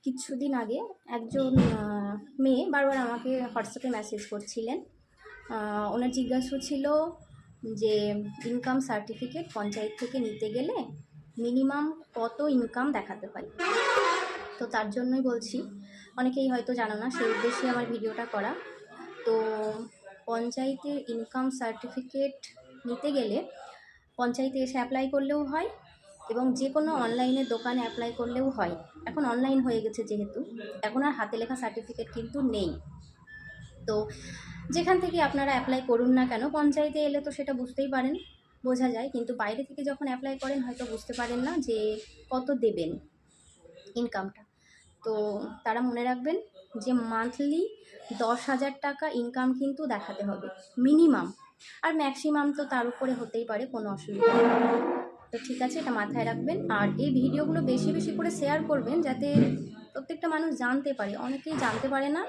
কিছুদিন আগে একজন মেয়ে বারবার আমাকে হোয়াটসঅ্যাপে মেসেজ করছিলেন। ওনার জিজ্ঞাসা ছিল যে ইনকাম সার্টিফিকেট পঞ্চায়েত থেকে নিতে গেলে মিনিমাম কত ইনকাম দেখাতে হয়। তো তার জন্যই বলছি, অনেকেই হয়তো জানো না, সেই উদ্দেশ্যে আমার ভিডিওটা করা। তো পঞ্চায়েতের ইনকাম সার্টিফিকেট নিতে গেলে পঞ্চায়েতে এসে অ্যাপ্লাই করলেও হয় এবং যে কোনো অনলাইনের দোকানে অ্যাপ্লাই করলেও হয়। এখন অনলাইন হয়ে গেছে যেহেতু, এখন আর হাতে লেখা সার্টিফিকেট কিন্তু নেই। তো যেখান থেকে আপনারা অ্যাপ্লাই করুন না কেন, পঞ্চায়েতে এলে তো সেটা বুঝতেই পারেন, বোঝা যায়, কিন্তু বাইরে থেকে যখন অ্যাপ্লাই করেন হয়তো বুঝতে পারেন না যে কত দেবেন ইনকামটা। তো তারা মনে রাখবেন যে মান্থলি 10,000 টাকা ইনকাম কিন্তু দেখাতে হবে মিনিমাম, আর ম্যাক্সিমাম তো তার উপরে হতেই পারে, কোনো অসুবিধা নেই। তো ঠিক আছে, এটা মাথায় রাখবেন। আর এই ভিডিওগুলো বেশি বেশি করে শেয়ার করবেন যাতে প্রত্যেকটা মানুষ জানতে পারে, অনেকেই জানতে পারে না।